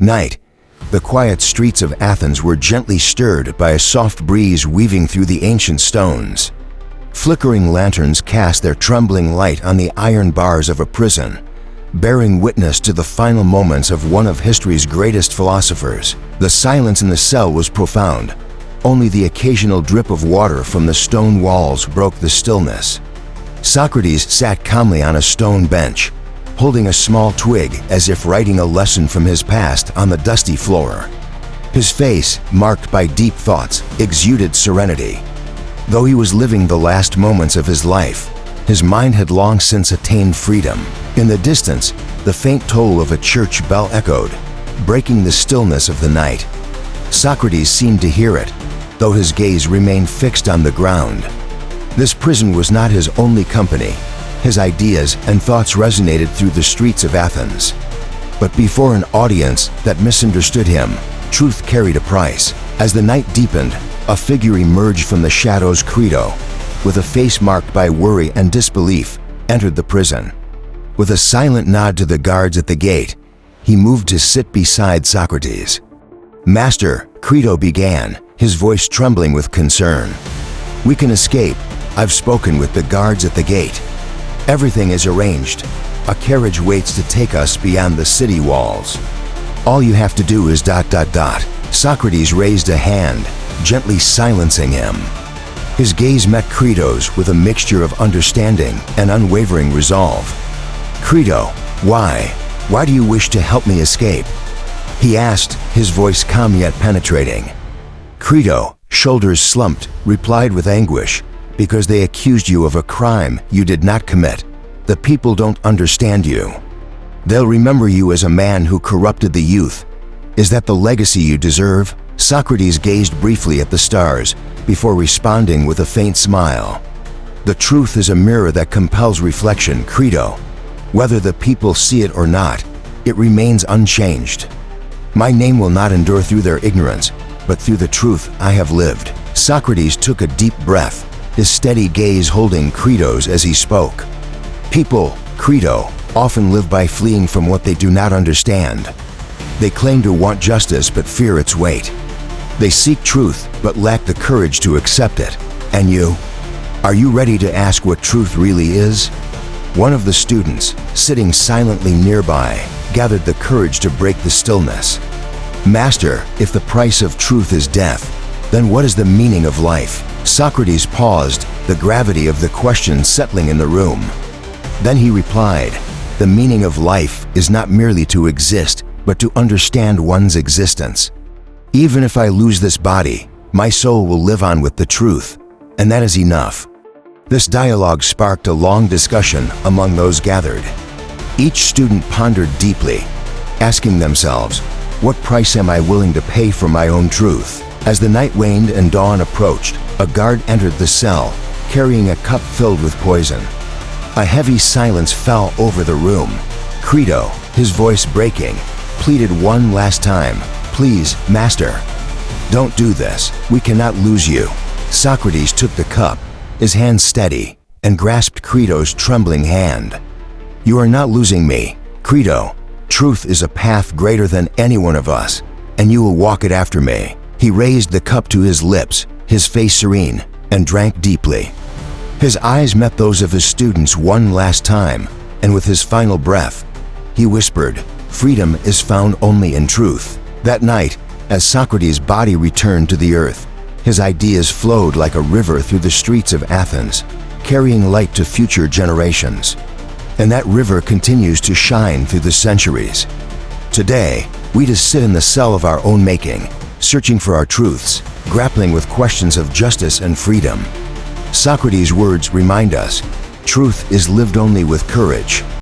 Night. The quiet streets of Athens were gently stirred by a soft breeze weaving through the ancient stones. Flickering lanterns cast their trembling light on the iron bars of a prison, bearing witness to the final moments of one of history's greatest philosophers. The silence in the cell was profound. Only the occasional drip of water from the stone walls broke the stillness. Socrates sat calmly on a stone bench, holding a small twig as if writing a lesson from his past on the dusty floor. His face, marked by deep thoughts, exuded serenity. Though he was living the last moments of his life, his mind had long since attained freedom. In the distance, the faint toll of a church bell echoed, breaking the stillness of the night. Socrates seemed to hear it, though his gaze remained fixed on the ground. This prison was not his only company. His ideas and thoughts resonated through the streets of Athens. But before an audience that misunderstood him, truth carried a price. As the night deepened, a figure emerged from the shadows. Crito, with a face marked by worry and disbelief, entered the prison. With a silent nod to the guards at the gate, he moved to sit beside Socrates. "Master," Crito began, his voice trembling with concern. "We can escape. I've spoken with the guards at the gate. Everything is arranged. A carriage waits to take us beyond the city walls. All you have to do is ... Socrates raised a hand, gently silencing him. His gaze met Crito's with a mixture of understanding and unwavering resolve. "Crito, why? Why do you wish to help me escape?" he asked, his voice calm yet penetrating. Crito, shoulders slumped, replied with anguish, "Because they accused you of a crime you did not commit. The people don't understand you. They'll remember you as a man who corrupted the youth. Is that the legacy you deserve?" Socrates gazed briefly at the stars before responding with a faint smile. "The truth is a mirror that compels reflection, Crito. Whether the people see it or not, it remains unchanged. My name will not endure through their ignorance, but through the truth I have lived." Socrates took a deep breath, his steady gaze holding Crito's as he spoke. "People, Crito, often live by fleeing from what they do not understand. They claim to want justice but fear its weight. They seek truth but lack the courage to accept it. And you? Are you ready to ask what truth really is?" One of the students, sitting silently nearby, gathered the courage to break the stillness. "Master, if the price of truth is death, then what is the meaning of life?" Socrates paused, the gravity of the question settling in the room. Then he replied, "The meaning of life is not merely to exist, but to understand one's existence. Even if I lose this body, my soul will live on with the truth, and that is enough." This dialogue sparked a long discussion among those gathered. Each student pondered deeply, asking themselves, "What price am I willing to pay for my own truth?" As the night waned and dawn approached, a guard entered the cell, carrying a cup filled with poison. A heavy silence fell over the room. Crito, his voice breaking, pleaded one last time, "Please, master, don't do this. We cannot lose you." Socrates took the cup, his hand steady, and grasped Crito's trembling hand. "You are not losing me, Crito. Truth is a path greater than any one of us, and you will walk it after me." He raised the cup to his lips, his face serene, and drank deeply. His eyes met those of his students one last time, and with his final breath, he whispered, "Freedom is found only in truth." That night, as Socrates' body returned to the earth, his ideas flowed like a river through the streets of Athens, carrying light to future generations. And that river continues to shine through the centuries. Today, we just sit in the cell of our own making, searching for our truths, grappling with questions of justice and freedom. Socrates' words remind us, truth is lived only with courage.